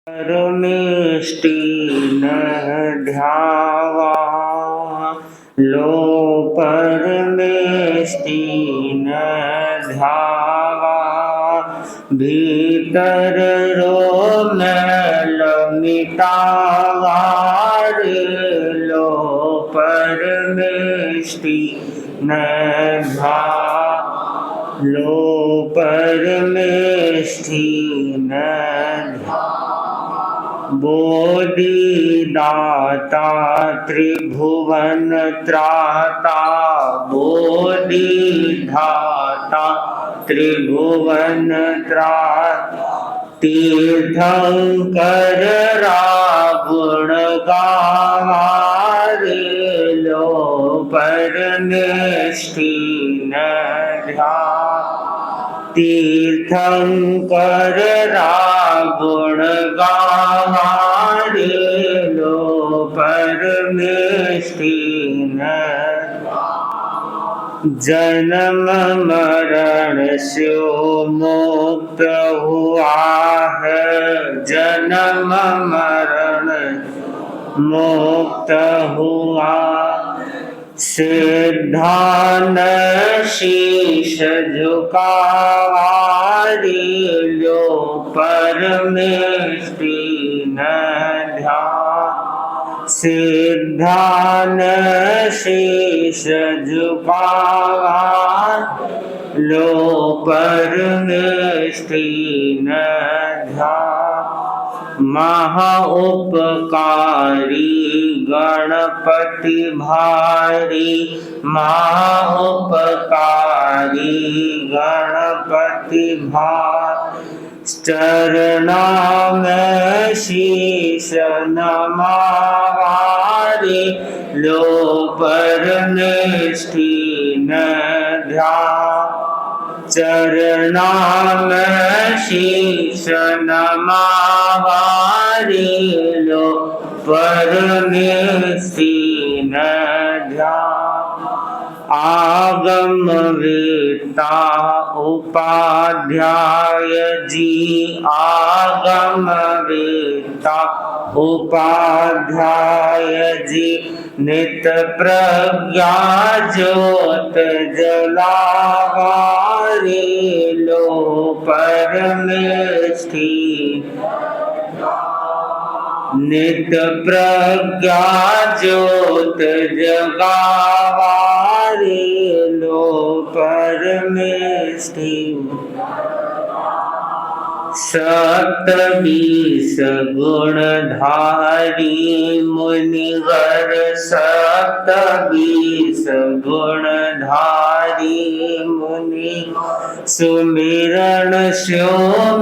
परमेष्टि न ध्यावा लो परमेष्टि न ध्यावा भीतर रो मैल मिटावा लो परमेष्टि न ध्यावा लो परमेष्टि न बोधिदाता त्रिभुवन त्राता बोधिधाता त्रिभुवन त्राता तीर्थंकर रावण गावारे लो परमेष्टि न ध्या तीर्थंकर रावण गावारे लो परमेष्टि न जन्म मरण से मुक्त हुआ है जन्म मरण मुक्त हुआ सिद्धान शीश झुकावारे लो परमेष्टि न ध्या सिद्धान शीश झुकावा लो परमेष्टि न ध्या महाउपकारी गणपति भारी महाउपकारी गणपति भारी चरणा में शीश नमावारे लो परमेष्टि न ध्या चरणा में शीश नमावारे लो परमेष्टि न ध्या आगम वेता उपाध्याय जी आगम वेता उपाध्याय जी नित प्रज्ञा ज्योत जलावारे लो परमेष्टि नित प्रज्ञा ज्योत जगावारे लो परमेष्टि सप्तबीस गुणधारी मुनिवर सप्तबीस गुणधारी मुनि सुमिरन स्यो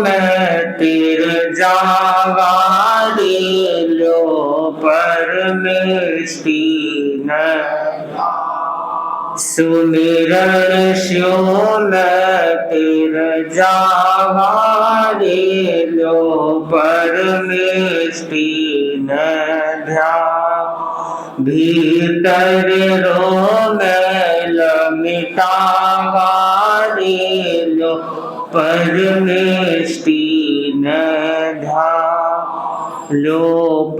मैं तिर जावारे लो परमेष्टि न सुमिरन स्यो मैं तिर जावारे लो परमेष्टि न ध्या भीतर रो मैल मिटावारे लो परमेष्टि न ध्या लो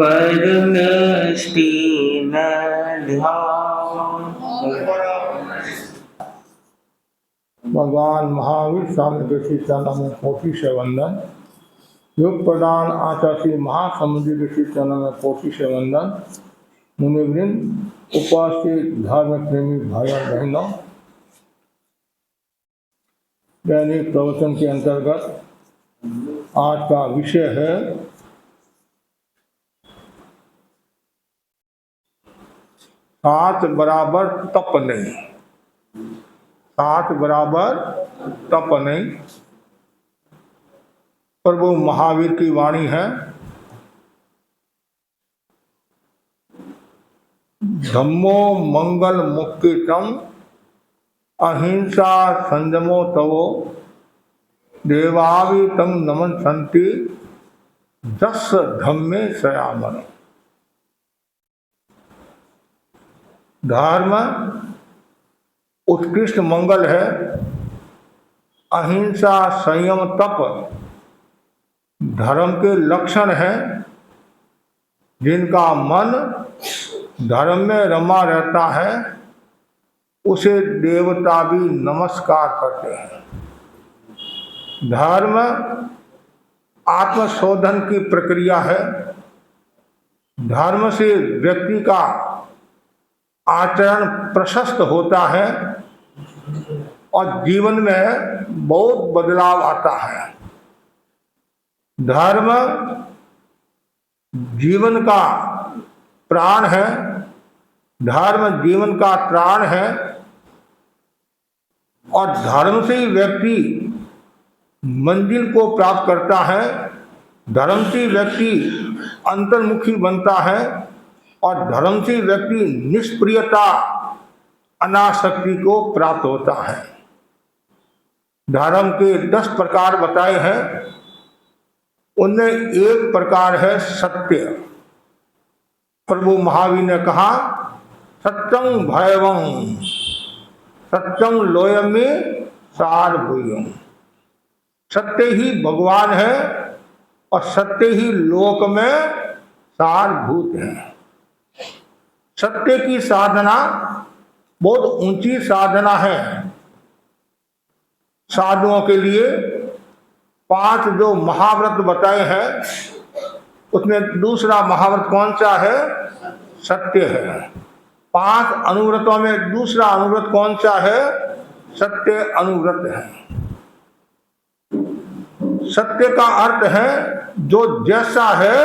परमेष्टि न ध्या भगवान महावीर स्वामी के श्री चरणों में कोटि से वंदन योग प्रदान आचार्य श्री महासमुद्री के श्री चरणों में कोटि से वंदन मुनिवृंद उपस्थित धर्म प्रेमी भाइयों बहनों दैनिक प्रवचन के अंतर्गत आज का विषय है सात बराबर तप नहीं सात बराबर तप नहीं प्रभु महावीर की वाणी है धम्मो मंगल मुक्तितम अहिंसा संयमो तवो देवावि तम नमन संति दस धम्मे सयामन धर्म उत्कृष्ट मंगल है अहिंसा संयम तप धर्म के लक्षण हैं। जिनका मन धर्म में रमा रहता है उसे देवता भी नमस्कार करते हैं। धर्म आत्मशोधन की प्रक्रिया है। धर्म से व्यक्ति का आचरण प्रशस्त होता है और जीवन में बहुत बदलाव आता है। धर्म जीवन का प्राण है। धर्म जीवन का प्राण है और धर्म से ही व्यक्ति मंजिल को प्राप्त करता है। धर्म से व्यक्ति अंतर्मुखी बनता है और धर्म से व्यक्ति निष्प्रियता अनासक्ति को प्राप्त होता है। धर्म के 10 प्रकार बताए हैं। उनमें एक प्रकार है सत्य। प्रभु महावीर ने कहा सत्यं भयवं सत्यं लोयमे सारभूयम्। सत्य ही भगवान है और सत्य ही लोक में सारभूत है। सत्य की साधना बहुत ऊंची साधना है। साधुओं के लिए 5 जो महाव्रत बताए हैं उसमें दूसरा महाव्रत कौन सा है? सत्य है। 5 अनुव्रतों में दूसरा अनुव्रत कौन सा है? सत्य अनुव्रत है। सत्य का अर्थ है जो जैसा है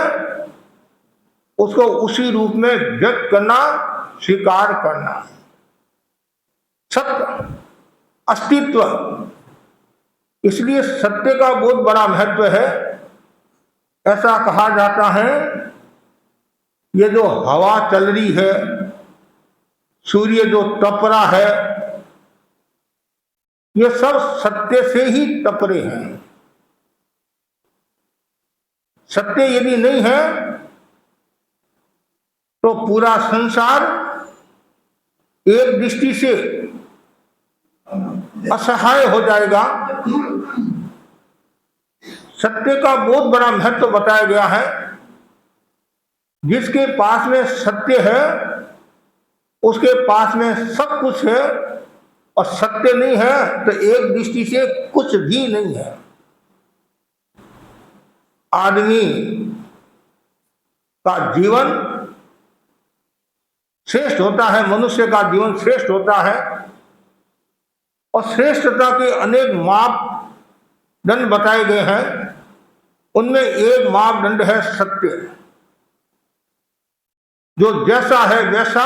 उसको उसी रूप में व्यक्त करना, स्वीकार करना। सत्य अस्तित्व, इसलिए सत्य का बहुत बड़ा महत्व है। ऐसा कहा जाता है ये जो हवा चल रही है, सूर्य जो तप रहा है, ये सब सत्य से ही तप रहे हैं। सत्य यदि नहीं है तो पूरा संसार एक दृष्टि से असहाय हो जाएगा। सत्य का बहुत बड़ा महत्व बताया गया है। जिसके पास में सत्य है उसके पास में सब कुछ है, और सत्य नहीं है तो एक दृष्टि से कुछ भी नहीं है। आदमी का जीवन श्रेष्ठ होता है, मनुष्य का जीवन श्रेष्ठ होता है, और श्रेष्ठता के अनेक मापदंड बताए गए हैं। उनमें एक मापदंड है सत्य। जो जैसा है वैसा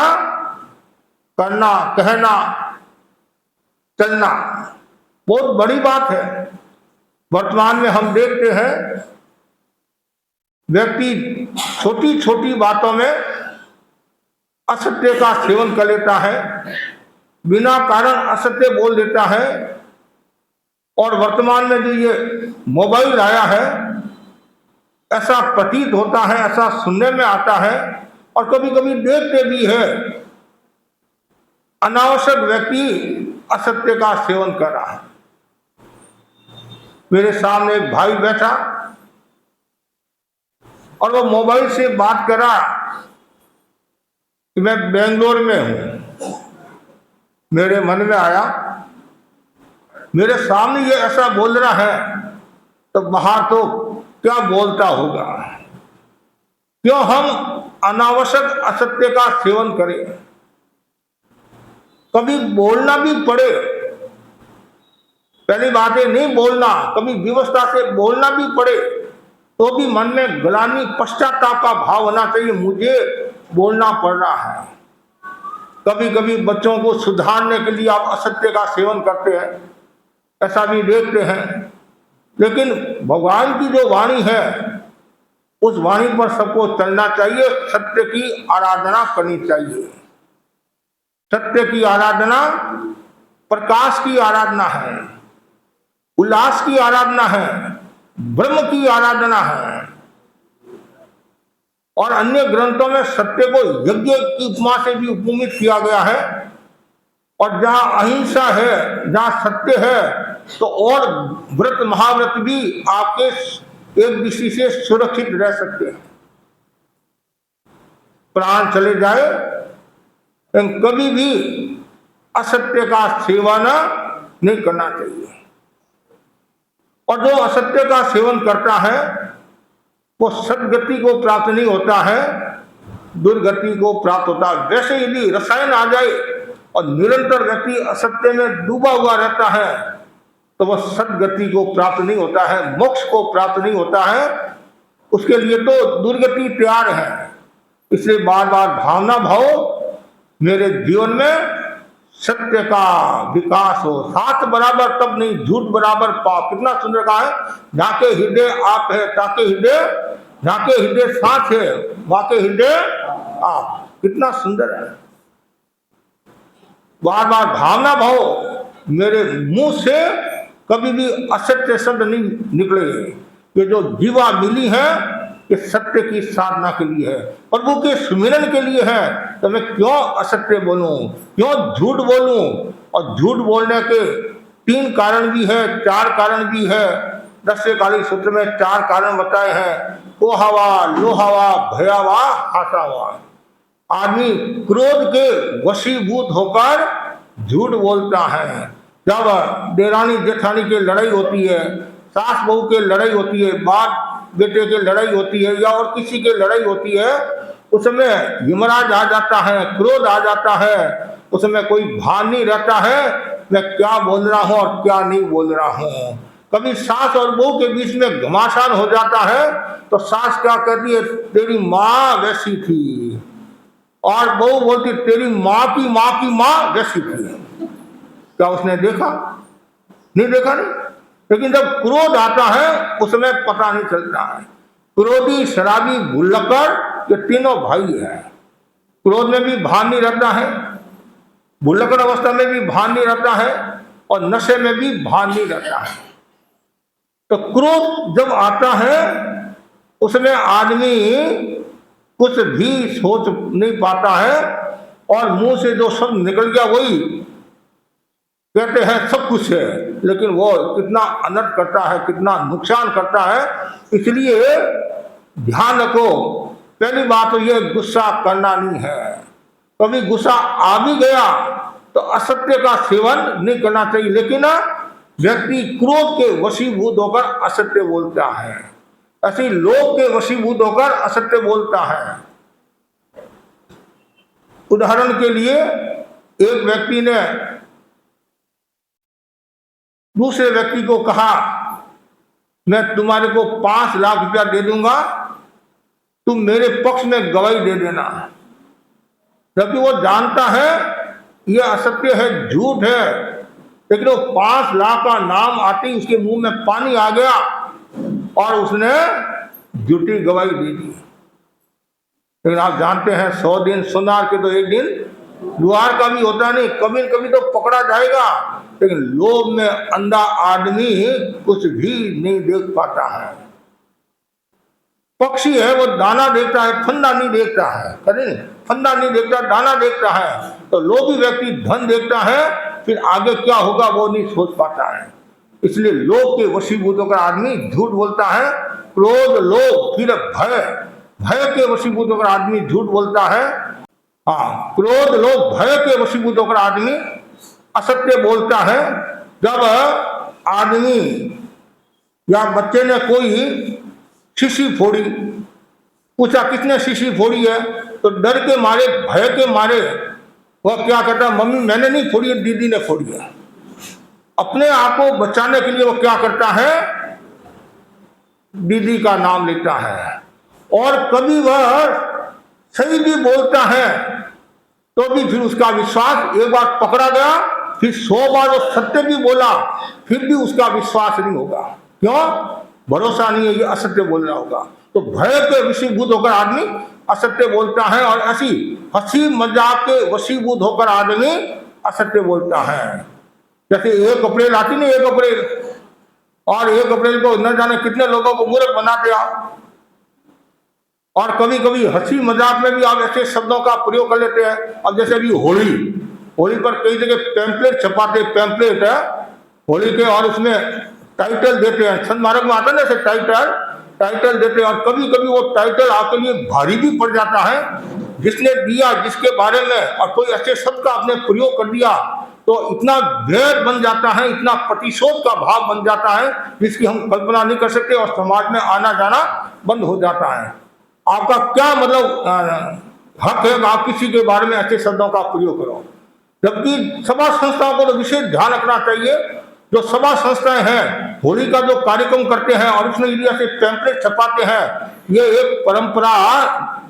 करना, कहना, चलना बहुत बड़ी बात है। वर्तमान में हम देखते हैं व्यक्ति छोटी छोटी बातों में असत्य का सेवन कर लेता है, बिना कारण असत्य बोल देता है। और वर्तमान में जो ये मोबाइल आया है, ऐसा प्रतीत होता है, ऐसा सुनने में आता है और कभी कभी देखते भी है, अनावश्यक व्यक्ति असत्य का सेवन कर रहा है। मेरे सामने एक भाई बैठा और वो मोबाइल से बात कर रहा कि मैं बेंगलोर में हूं। मेरे मन में आया, मेरे सामने ये ऐसा बोल रहा है तो बाहर तो क्या बोलता होगा। क्यों हम अनावश्यक असत्य का सेवन करें? कभी बोलना भी पड़े, पहली बात है नहीं बोलना, कभी विवशता से बोलना भी पड़े तो भी मन में ग्लानि, पश्चाताप का भाव होना चाहिए, मुझे बोलना पड़ रहा है। कभी कभी बच्चों को सुधारने के लिए आप असत्य का सेवन करते हैं, ऐसा भी देखते हैं। लेकिन भगवान की जो वाणी है उस वाणी पर सबको चलना चाहिए, सत्य की आराधना करनी चाहिए। सत्य की आराधना प्रकाश की आराधना है, उल्लास की आराधना है, ब्रह्म की आराधना है। और अन्य ग्रंथों में सत्य को यज्ञ की उपमा से भी उपमित किया गया है। और जहां अहिंसा है, जहां सत्य है, तो और व्रत महाव्रत भी आपके एक दृष्टि से सुरक्षित रह सकते हैं। प्राण चले जाए लेकिन कभी भी असत्य का सेवन नहीं करना चाहिए। और जो असत्य का सेवन करता है वो सदगति को प्राप्त नहीं होता है, दुर्गति को प्राप्त होता है। वैसे यदि रसायन आ जाए और निरंतर व्यक्ति असत्य में डूबा हुआ रहता है तो वह सदगति को प्राप्त नहीं होता है, मोक्ष को प्राप्त नहीं होता है। उसके लिए तो दुर्गति तैयार है। इसलिए बार बार भावना भाव मेरे जीवन में सत्य का विकास हो। सात बराबर तब नहीं, झूठ बराबर पाप। कितना सुंदर कहा है, जाके हृदय आप है, ताके हृदय, जाके हृदय साथ है, वाके हृदय आप। कितना सुंदर है। बार बार भावना भाव मेरे मुंह से कभी भी असत्य शब्द नहीं निकले। ये जो जीवा मिली है ये सत्य की साधना के लिए है, प्रभु के सुमिरन के लिए है। तो मैं क्यों असत्य बोलूं, क्यों झूठ बोलूं? और झूठ बोलने के 3 कारण भी है, 4 कारण भी है। 10वें काली सूत्र में 4 कारण बताए हैं। कोहावा, लोहावा, भयावा, हासावा। आदमी क्रोध के वशीभूत होकर झूठ बोलता है। जब देरानी जेठानी की लड़ाई होती है, सास बहू की लड़ाई होती है, बाप बेटे की लड़ाई होती है या और किसी की लड़ाई होती है, उसमें यमराज आ जाता है, क्रोध आ जाता है। उसमें कोई भान नहीं रहता है मैं क्या बोल रहा हूं और क्या नहीं बोल रहा हूं। कभी सास और बहू के बीच में घमासान हो जाता है तो सास क्या कहती है, तेरी माँ वैसी थी, और बहू बोलती तेरी माँ की माँ वैसी थी। क्या उसने देखा? नहीं देखा नहीं। लेकिन जब क्रोध आता है उसमें पता नहीं चलता है। क्रोधी, शराबी, भुल्लकर ये तीनों भाई हैं। क्रोध में भी भान नहीं रहता है, भुल्लकर अवस्था में भी भान नहीं रहता है, और नशे में भी भान नहीं रहता है। तो क्रोध जब आता है उसमें आदमी कुछ भी सोच नहीं पाता है, और मुंह से जो शब्द निकल गया वही कहते हैं सब कुछ है, लेकिन वो कितना अनर्थ करता है, कितना नुकसान करता है। इसलिए ध्यान रखो, पहली बात तो ये गुस्सा करना नहीं है। कभी गुस्सा आ भी गया तो असत्य का सेवन नहीं करना चाहिए। लेकिन व्यक्ति क्रोध के वशीभूत होकर असत्य बोलता है, ऐसे लोभ के वशीभूत होकर असत्य बोलता है। उदाहरण के लिए एक व्यक्ति ने दूसरे व्यक्ति को कहा मैं तुम्हारे को 5 लाख रुपया दे दूंगा, तुम मेरे पक्ष में गवाही दे देना। जबकि वो जानता है ये असत्य है, झूठ है, लेकिन वो 5 लाख का नाम आते ही उसके मुंह में पानी आ गया और उसने झूठी गवाही दे दी। लेकिन आप जानते हैं 100 दिन सुनार के तो एक दिन लुहार का भी होता नहीं, कभी न कभी तो पकड़ा जाएगा। लेकिन लोभ में अंधा आदमी कुछ भी नहीं देख पाता है। पक्षी है वो दाना देखता है, फंदा नहीं देखता है। कभी फंदा नहीं देखता, दाना देखता है। तो लोभी व्यक्ति धन देखता है, फिर आगे क्या होगा वो नहीं सोच पाता है। इसलिए लोभ के वशीभूत होकर आदमी झूठ बोलता है। क्रोध, लोभ, फिर भय, भय के वशीभूत होकर आदमी झूठ बोलता है। हाँ, क्रोध, लोभ, भय के वशीभूत होकर आदमी असत्य बोलता है। जब आदमी या बच्चे ने कोई शीशी फोड़ी, पूछा किसने शीशी फोड़ी है, तो डर के मारे, भय के मारे वह क्या कहता है, मम्मी मैंने नहीं फोड़ी है, दीदी ने फोड़ी है। अपने आप को बचाने के लिए वो क्या करता है, दीदी का नाम लेता है। और कभी वह सही भी बोलता है तो भी फिर उसका विश्वास, एक बार पकड़ा गया फिर 100 बार वो सत्य भी बोला फिर भी उसका विश्वास नहीं होगा। क्यों? भरोसा नहीं है, ये असत्य बोल रहा होगा। तो भय के वशीभूत होकर आदमी असत्य बोलता है, और ऐसी हंसी मजाक के वशीभूत होकर आदमी असत्य बोलता है। जैसे 1 अप्रैल आती नहीं, 1 अप्रैल, और 1 अप्रैल को न जाने कितने लोगों को मूर्ख बनाते आप। और कभी कभी हंसी मजाक में भी आप ऐसे शब्दों का प्रयोग कर लेते हैं। अब जैसे अभी होली पर कई जगह पैम्पलेट छपाते, पैम्पलेट है होली के, और उसमें टाइटल देते हैं। संत मार्ग में आता है ना ऐसे टाइटल, टाइटल देते हैं, और कभी कभी वो टाइटल आपके लिए भारी भी पड़ जाता है। जिसने दिया, जिसके बारे में और कोई अच्छे शब्द का आपने प्रयोग कर दिया तो इतना वैर बन जाता है, इतना प्रतिशोध का भाव बन जाता है जिसकी हम कल्पना नहीं कर सकते, और समाज में आना जाना बंद हो जाता है। आपका क्या मतलब हक है आप किसी के बारे में अच्छे शब्दों का प्रयोग करो? जबकि सभा संस्थाओं को तो विशेष ध्यान रखना चाहिए। जो सभा संस्थाएं हैं, होली का जो कार्यक्रम करते हैं और उसमें इंडिया से पैम्पलेट छपाते हैं, ये एक परंपरा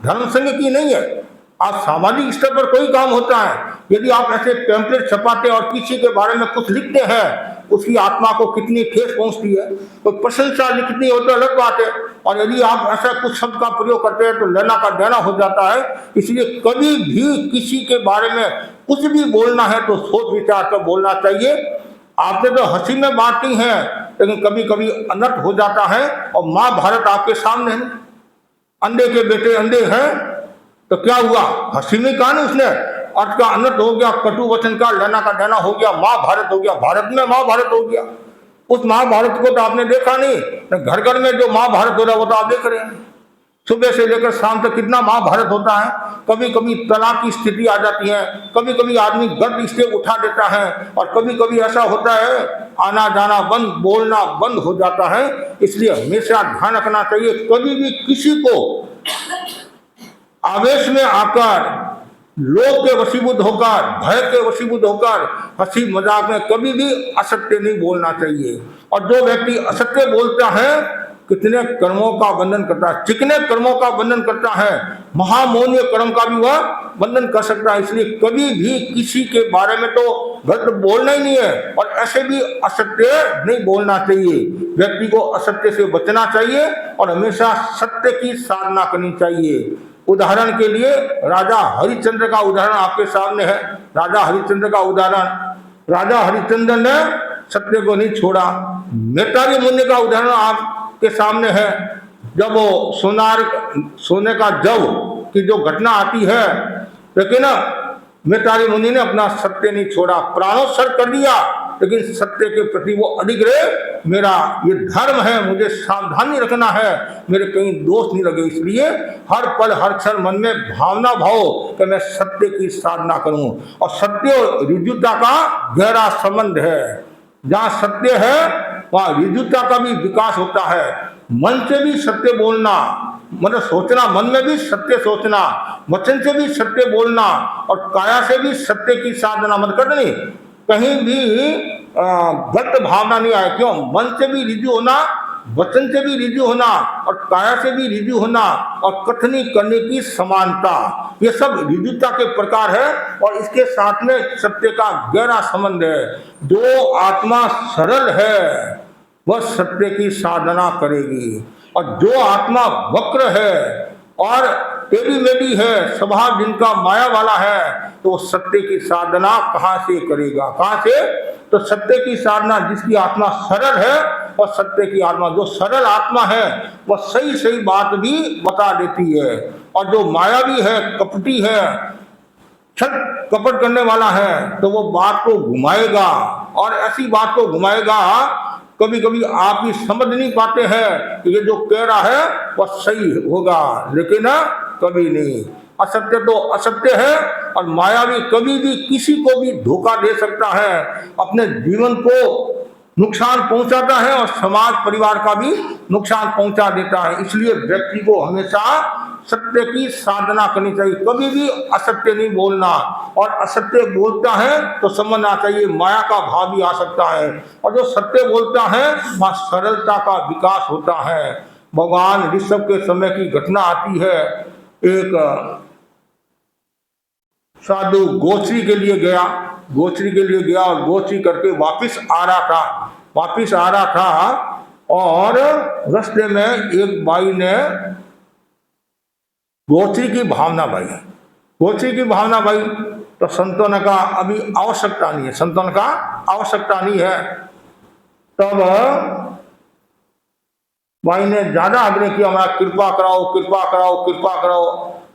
धर्म संघ की नहीं है। आज सामाजिक स्तर पर कोई काम होता है, यदि आप ऐसे पैम्पलेट छपाते और किसी के बारे में कुछ लिखते हैं, उसकी आत्मा को कितनी ठेस पहुंचती है। तो प्रशंसा लिखनी हो तो अलग बात है, और यदि आप ऐसा कुछ शब्द का प्रयोग करते हैं तो लेना का देना हो जाता है। इसलिए कभी भी किसी के बारे में कुछ भी बोलना है तो सोच विचार कर बोलना चाहिए। आपने तो हंसी में बात की है, लेकिन कभी कभी अनर्थ हो जाता है। और महाभारत आपके सामने है, अंधे के बेटे अंधे हैं तो क्या हुआ, हंसी में कहा ना उसने, अर्थ का अनर्थ हो गया, कटु वचन का लेना का देना हो गया, महाभारत हो गया, भारत में महाभारत हो गया। उस महाभारत को तो आपने देखा नहीं, घर घर में जो महाभारत हो रहा है वो तो आप देख रहे हैं। सुबह से लेकर शाम तक कितना महाभारत होता है। कभी कभी तलाक की स्थिति आ जाती है, कभी कभी आदमी गर्द इससे उठा देता है, और कभी कभी ऐसा होता है आना जाना बंद, बोलना बंद हो जाता है। इसलिए हमेशा ध्यान रखना चाहिए, कभी भी किसी को आवेश में आकर, लोभ के वशीभूत होकर, भय के वशीभूत होकर, हंसी मजाक में कभी भी असत्य नहीं बोलना चाहिए। और जो व्यक्ति असत्य बोलता है कितने कर्मों का बंधन करता है, चिकने कर्मों का बंधन करता है, महामौन्य कर्म का भी वह बंधन कर सकता है। इसलिए कभी भी किसी के बारे में तो गलत बोलना ही नहीं है, और ऐसे भी असत्य नहीं बोलना चाहिए। व्यक्ति को असत्य से बचना चाहिए और हमेशा सत्य की साधना करनी चाहिए। उदाहरण के लिए राजा हरिश्चंद्र का उदाहरण आपके सामने है। राजा हरिश्चंद्र का उदाहरण, राजा हरिश्चंद्र ने सत्य को नहीं छोड़ा। मैत्रेय मुनि का उदाहरण आपके सामने है। जब वो सोने का जव की जो घटना आती है, लेकिन मैत्रेय मुनि ने अपना सत्य नहीं छोड़ा, प्राणोत्सर्ग कर दिया, लेकिन सत्य के प्रति वो अडिग रहे। मेरा ये धर्म है, मुझे सावधानी रखना है, मेरे कहीं दोष नहीं लगे। इसलिए हर पल हर क्षण मन में भावना भाव कि मैं सत्य की साधना करूं। और सत्य और ऋजुता का गहरा संबंध है। जहाँ सत्य है वहाँ ऋजुता का भी विकास होता है। मन से भी सत्य बोलना, मतलब सोचना, मन में भी सत्य सोचना, वचन से भी सत्य बोलना, और काया से भी सत्य की साधना, मतलब करनी कहीं भी गलत भावना नहीं आए। क्यों? मन से भी ऋजु होना, वचन से भी ऋजु होना, और काया से भी ऋजु होना, और कथनी करने की समानता, ये सब ऋजुता के प्रकार है। और इसके साथ में सत्य का गहरा संबंध है। जो आत्मा सरल है वह सत्य की साधना करेगी, और जो आत्मा वक्र है और टेढ़ी मेढ़ी है, स्वभाव जिनका माया वाला है, तो सत्य की साधना कहाँ से करेगा? कहाँ से? तो सत्य की साधना जिसकी आत्मा सरल है, और सत्य की आत्मा, जो सरल आत्मा है वह सही सही बात भी बता देती है। और जो मायावी है, कपटी है, छल कपट करने वाला है, तो वो बात को घुमाएगा, और ऐसी बात को घुमाएगा कभी कभी आप भी समझ नहीं पाते हैं कि ये जो कह रहा है वह सही होगा, लेकिन कभी नहीं। असत्य तो असत्य है, और मायावी कभी भी किसी को भी धोखा दे सकता है, अपने जीवन को नुकसान पहुंचाता है, और समाज परिवार का भी नुकसान पहुंचा देता है। इसलिए व्यक्ति को हमेशा सत्य की साधना करनी चाहिए, कभी भी असत्य नहीं बोलना। और असत्य बोलता है तो समझना चाहिए माया का भाव भी आ सकता है, और जो सत्य बोलता है वहाँ सरलता का विकास होता है। भगवान ऋषभ के समय की घटना आती है। एक साधु गोचरी के लिए गया, और गोचरी करके वापिस आ रहा था, और रास्ते में एक बाई ने गोचरी की भावना भाई, तो संतों ने कहा अभी आवश्यकता नहीं है। तब भाई ने ज्यादा आग्रह किया, हमारा कृपा कराओ।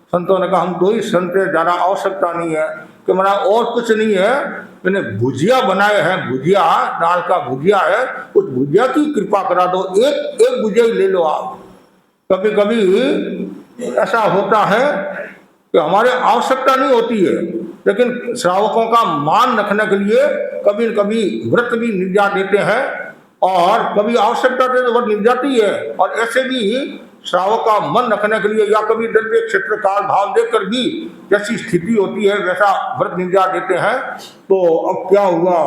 संतों ने कहा हम दो ही संत हैं, ज्यादा आवश्यकता नहीं है, कि हमारा और कुछ नहीं है, मैंने भुजिया बनाए हैं, दाल का भुजिया है, उस भुजिया की कृपा करा दो, एक भुजिया ही ले लो आप। कभी कभी ऐसा होता है कि हमारे आवश्यकता नहीं होती है, लेकिन श्रावकों का मान रखने के लिए कभी कभी व्रत भी निर्जा देते हैं, और कभी आवश्यकता से तो व्रत निर्ज जाती है, और ऐसे भी श्रावक का मन रखने के लिए या कभी द्रव्य क्षेत्र काल भाव देकर भी जैसी स्थिति होती है वैसा व्रत निर्जा देते हैं। तो अब क्या हुआ,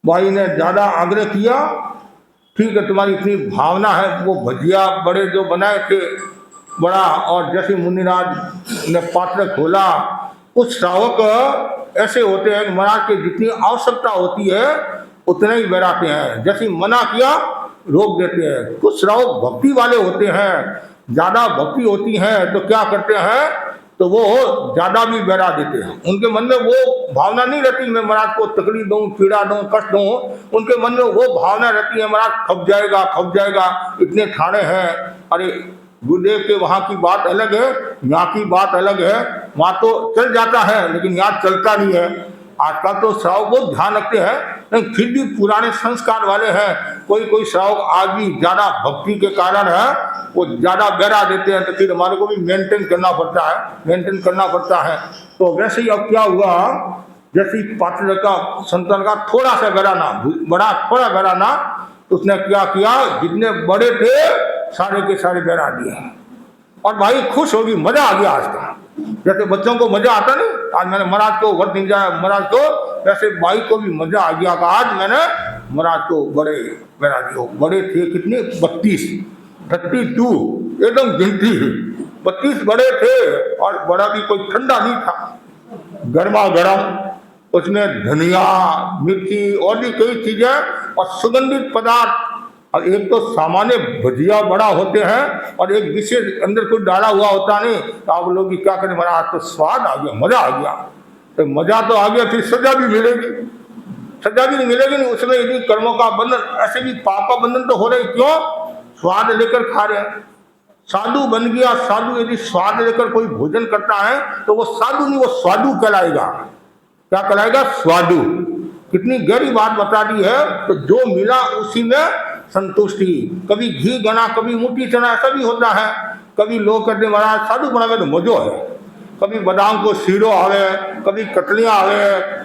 भाई ने ज्यादा आग्रह किया, ठीक है तुम्हारी इतनी भावना है, वो भजिया बड़े जो बनाए थे बड़ा, और जैसे मुनिराज ने पात्र खोला, कुछ श्रावक ऐसे होते हैं महाराज के जितनी आवश्यकता होती है उतने ही बैराते हैं, जैसे मना किया रोक देते हैं। कुछ श्रावक भक्ति वाले होते हैं, ज्यादा भक्ति होती है तो क्या करते हैं, तो वो ज्यादा भी बैरा देते हैं। उनके मन में वो भावना नहीं रहती मैं महाराज को तकलीफ दूं, पीड़ा दूं, कष्ट दूं, उनके मन में वो भावना रहती है महाराज खप जाएगा, इतने ठाणे हैं। अरे गुरुदेव के वहाँ की बात अलग है, यहाँ की बात अलग है, वहाँ तो चल जाता है लेकिन यहाँ चलता नहीं है। आजकल तो श्रावक बहुत ध्यान रखते हैं, लेकिन फिर भी पुराने संस्कार वाले हैं। कोई श्रावक आज भी ज्यादा भक्ति के कारण है वो ज्यादा बहरा देते हैं, तो फिर हमारे को भी मेंटेन करना पड़ता है। तो वैसे ही अब क्या हुआ, जैसे पात्र का संतान का थोड़ा सा बहराना, बड़ा थोड़ा बहराना, उसने क्या किया, जितने बड़े थे सारे के सारे बहरा दिए, और भाई खुश होगी, मजा आ गया आज का। जैसे बच्चों को मजा आता नहीं, आज मैंने महाराज को व्रत निर्जा महाराज को, वैसे भाई को भी मजा आ गया। आज मैंने महाराज को बड़े बहरा दिए। बड़े थे कितने, 32 एकदम गिनती 32 बड़े थे, और बड़ा भी कोई ठंडा नहीं था, गर्मा गर्म, उसमें धनिया मिर्ची और भी कई चीजें और सुगंधित पदार्थ। और एक तो सामान्य भजिया बड़ा होते हैं और एक विशेष अंदर कुछ डाला हुआ होता नहीं, तो आप लोग क्या करें महाराज, तो स्वाद आ गया, मजा आ गया। तो मजा तो आ गया, फिर सजा भी मिलेगी, सजा भी नहीं मिलेगी नहीं उसमें, यदि कर्मों का बंधन, ऐसे भी पाप का बंधन तो हो रहे, क्यों, स्वाद लेकर खा रहे हैं। साधु बन गया, साधु यदि स्वाद लेकर कोई भोजन करता है तो वो साधु नहीं, वो स्वादु कहलाएगा। क्या कहलाएगा, स्वादु। कितनी गहरी बात बता दी है। तो जो मिला उसी में संतुष्टि। कभी घी गना, कभी मुट्ठी चना, ऐसा भी होता है। कभी लोग कहते महाराज साधु बनावे तो मजो है, कभी बादाम को सीरो आवे, कभी कटलियां आवे,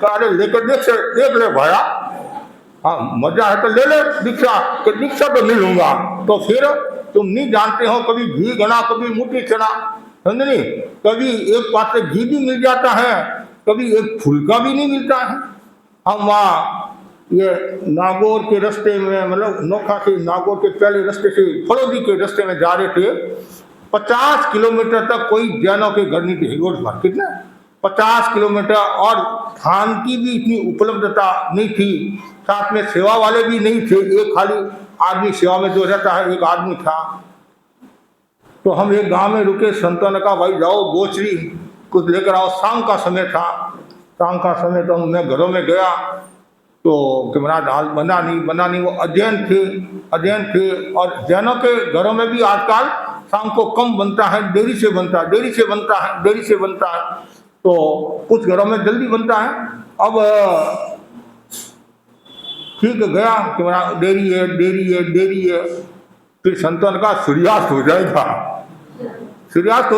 अरे लेकर देख ले भाया, हाँ मजा है तो ले ले दीक्षा, तो दीक्षा तो नहीं लूंगा। तो फिर तुम नहीं जानते हो, कभी घी गना, कभी मुट्ठी चना, समझ नहीं, कभी एक पात्र घी भी मिल जाता है, कभी एक फुलका भी नहीं मिलता है। हम वहाँ ये नागौर के रास्ते में, मतलब नोखा से नागौर के पहले रास्ते से फलोदी के रास्ते में जा रहे थे, 50 किलोमीटर तक कोई जैनों के घर नहीं थे रोड पर, कितना 50 किलोमीटर, और खान की भी इतनी उपलब्धता नहीं थी, साथ में सेवा वाले भी नहीं थे, एक खाली आदमी सेवा में जो रहता है एक आदमी था। तो हम एक गांव में रुके, संतों ने कहा भाई जाओ गोचरी कुछ लेकर आओ। शाम का समय था, शाम का समय, तो मैं घरों में गया तो कैमरा दाल बना नहीं, वो अध्ययन थे। और जैनों के घरों में भी आजकल शाम को कम बनता है, देरी से बनता है। तो कुछ घरों में जल्दी बनता है। अब ठीक है, गया कैमरा देरी है। फिर संतन का सूर्यास्त हो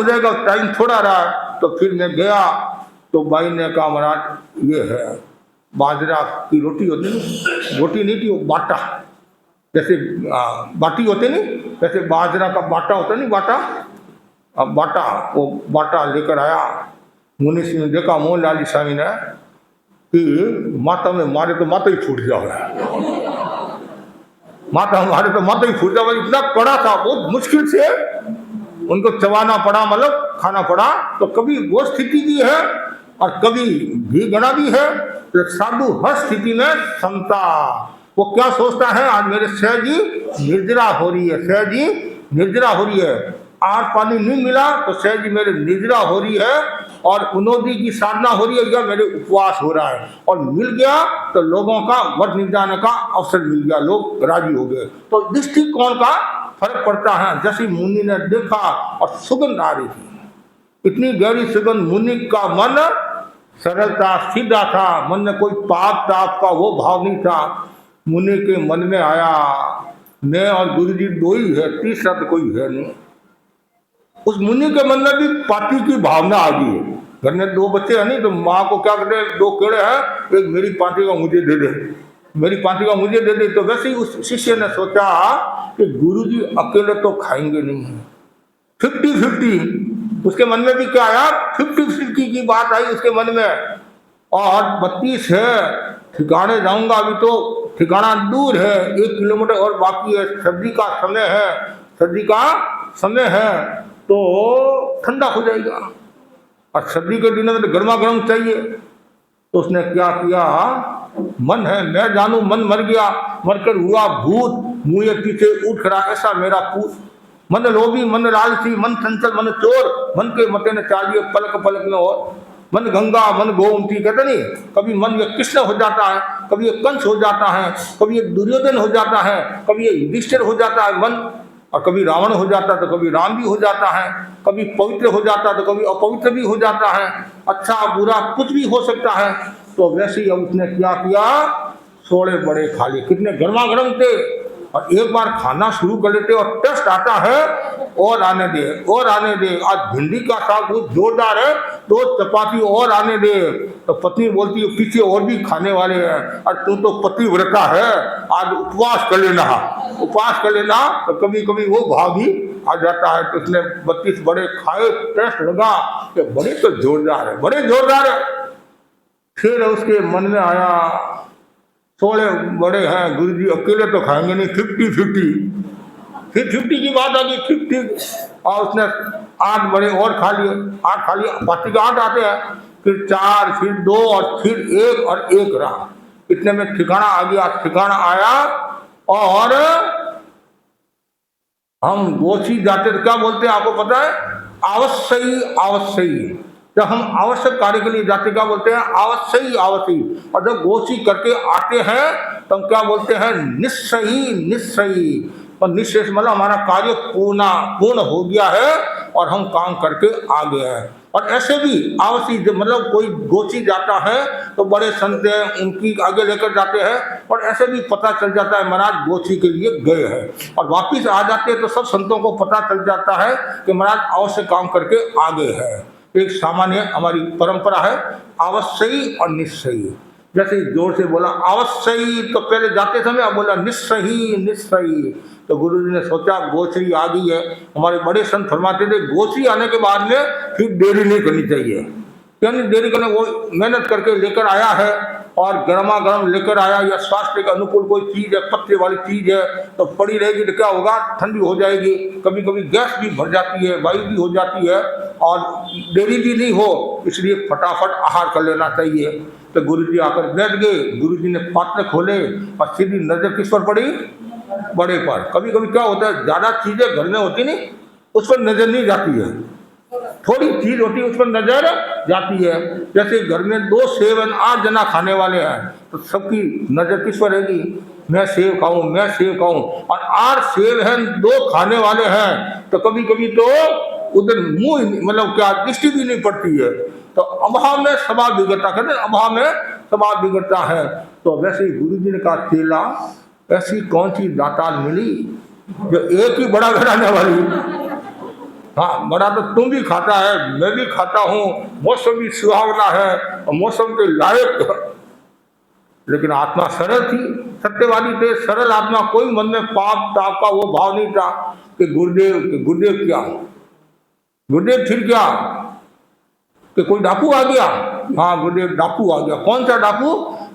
जाएगा, टाइम थोड़ा रहा। तो फिर मैं गया तो भाई ने कहा महाराज ये है बाजरा की रोटी होती नहीं, रोटी नहीं थी वो बाटा, जैसे बाटी होते नहीं, जैसे बाजरा का बाटा होता नहीं, बाटा, वो बाटा लेकर आया। मुनि सिंह ने देखा, मोहन लाल स्वामी ने, कि माता में मारे तो माता ही फूट जाओगे, माता हमारे तो माता ही फूट जाओगे। इतना कड़ा था, बहुत मुश्किल से उनको चबाना पड़ा, मतलब खाना पड़ा। तो कभी वो स्थिति भी है और कभी घी गना भी है। तो साधु हर स्थिति में समता। वो क्या सोचता है, आज मेरे सहज जी निर्जरा हो रही है, आर पानी नहीं मिला तो सहज जी मेरे निर्जरा हो रही है, और उन्नति की साधना हो रही है या मेरे उपवास हो रहा है, और मिल गया तो लोगों का व्रत निर्जाने का अवसर मिल गया, लोग राजी हो गए। तो दृष्टिकोण का फर्क पड़ता है। जैसे मुनि ने देखा और सुगंध आ रही थी, इतनी गहरी सुगंध, मुनि का मन सरलता सीधा था, मन में कोई पाप ताप का वो भाव नहीं था। मुनि के मन में आया, मैं और गुरु जी दो ही है, तीसरा तो कोई है नहीं। उस मुनि के मन में भी पार्टी की भावना आ गई है। घर में दो बच्चे हैं नहीं, तो माँ को क्या कहते हैं, दो कीड़े हैं, एक मेरी पार्टी का मुझे दे दे, मेरी पार्टी का मुझे दे दे। तो वैसे ही उस शिष्य ने सोचा कि गुरु जी अकेले तो खाएंगे नहीं, 50-50। उसके मन में भी क्या आया, 50-50 की बात आई उसके मन में। और 32 है, ठिकाने जाऊंगा, अभी तो ठिकाना दूर है, 1 किलोमीटर और बाकी है, सर्दी का समय है, सर्दी का समय है, तो ठंडा हो जाएगा, और सर्दी के दिनों में तो गर्मा गर्म चाहिए। तो उसने क्या किया, मन है मैं जानू, मन मर गया, मरकर हुआ भूत, मुँह पीछे उठ खड़ा, ऐसा मेरा पूत। मन लोभी, मन लालची, मन चंचल, मन चोर, मन के मते ने चालिए पलक पलक में। और मन गंगा, मन गोमती, कहते नहीं, कभी मन ये कृष्ण हो जाता है, कभी ये कंस हो जाता है, कभी ये दुर्योधन हो जाता है, कभी ये युधिष्ठिर हो जाता है मन, और कभी रावण हो जाता है, तो कभी राम भी हो जाता है, कभी पवित्र हो जाता है, तो कभी अपवित्र भी हो जाता है, अच्छा बुरा कुछ भी हो सकता है। तो वैसे ही अब उसने क्या किया, सोड़े बड़े खा लिए, कितने गर्मा गर्म थे, और एक बार खाना शुरू कर लेते और टेस्ट आता है, और आने दे, और आने दे। आज भिंडी का साग बहुत जोरदार है, तो चपाती और आने दे। तो पत्नी बोलती है पीछे और भी खाने वाले हैं, और तू तो पतिव्रता है, आज उपवास कर लेना, उपवास कर लेना। तो कभी कभी वो भाव भी आ जाता है। तो उसने 32 बड़े खाए, टेस्ट लगा कि बड़े तो जोरदार है, बड़े जोरदार है। फिर उसके मन में आया, थोड़े बड़े हैं, गुरु जी अकेले तो खाएंगे नहीं, 50-50। फिर 50 की बात आ गई, 50, और उसने 8 बड़े और खा लिए, 8 खा लिए, बाकी के 8 आते हैं, फिर 4, फिर 2, और फिर 1, और 1 रहा। इतने में ठिकाना आ गया, ठिकाना आया, और हम गोची जाते तो क्या बोलते हैं आपको पता है, अवश्य अवश्य। जब हम आवश्यक कार्य के लिए जाते क्या बोलते हैं, अवश्य अवश्य। और जब गोची करके आते हैं तब क्या बोलते हैं, निश्चयी निश्चयी। और निश्चय मतलब हमारा कार्य पूर्ण हो गया है, और हम काम करके आ गए हैं। और ऐसे भी आवश्यक मतलब कोई गोची जाता है तो बड़े संत हैं, उनकी आगे लेकर जाते हैं, और ऐसे भी पता चल जाता है महाराज गोची के लिए गए हैं, और वापिस आ जाते हैं तो सब संतों को पता चल जाता है कि महाराज अवश्य काम करके आ गए हैं। एक सामान्य हमारी परंपरा है, अवश्य और निश्चयी। जैसे जोर से बोला अवश्य, तो पहले जाते समय अब बोला निश्चयी निश्चयी। तो गुरु जी ने सोचा गोचरी आ गई है। हमारे बड़े संत फरमाते थे गोचरी आने के बाद में फिर देरी नहीं करनी चाहिए, यानी देरी करने, वो मेहनत करके लेकर आया है, और गर्मा गर्म लेकर आया, या स्वास्थ्य के अनुकूल कोई चीज है, पत्ते वाली चीज है, तो पड़ी रहेगी तो क्या होगा, ठंडी हो जाएगी। कभी कभी गैस भी भर जाती है, वायु भी हो जाती है, और देरी भी नहीं हो, इसलिए फटाफट आहार कर लेना चाहिए। तो गुरु जी आकर बैठ गए, गुरु जी ने पात्र खोले, और सीधी नजर किस पर पड़ी, बड़े पर। कभी कभी क्या होता है, ज्यादा चीजें घर में होती नहीं, उस पर नजर नहीं जाती है, थोड़ी चीज होती है उस पर नजर जाती है। जैसे घर में 2 सेव 8 जना खाने वाले हैं, तो सबकी नजर किस पर रहेगी, मैं सेव खाऊं, मैं सेव खाऊं, और 8 सेव हैं, 2 खाने वाले हैं, तो कभी कभी तो उधर मुंह मतलब क्या दृष्टि भी नहीं पड़ती है। तो अभाव में स्वभाव बिगड़ता, कहते हैं अभाव में स्वभाव बिगड़ता है। तो वैसे ही गुरु जी ने कहा चेला, ऐसी कौन सी दातार मिली जो एक ही बड़ा घराने वाली। हाँ, बड़ा तो तुम भी खाता है, मैं भी खाता हूँ, मौसम भी सुहावना है, और मौसम के लायक, लेकिन आत्मा सरल थी, सत्यवादी थे, सरल आत्मा। कोई मन में पाप ताप का वो भाव नहीं था कि गुरुदेव क्या, गुरुदेव फिर क्या, कि कोई डाकू आ गया। हाँ, गुरुदेव डाकू आ गया। कौन सा डाकू,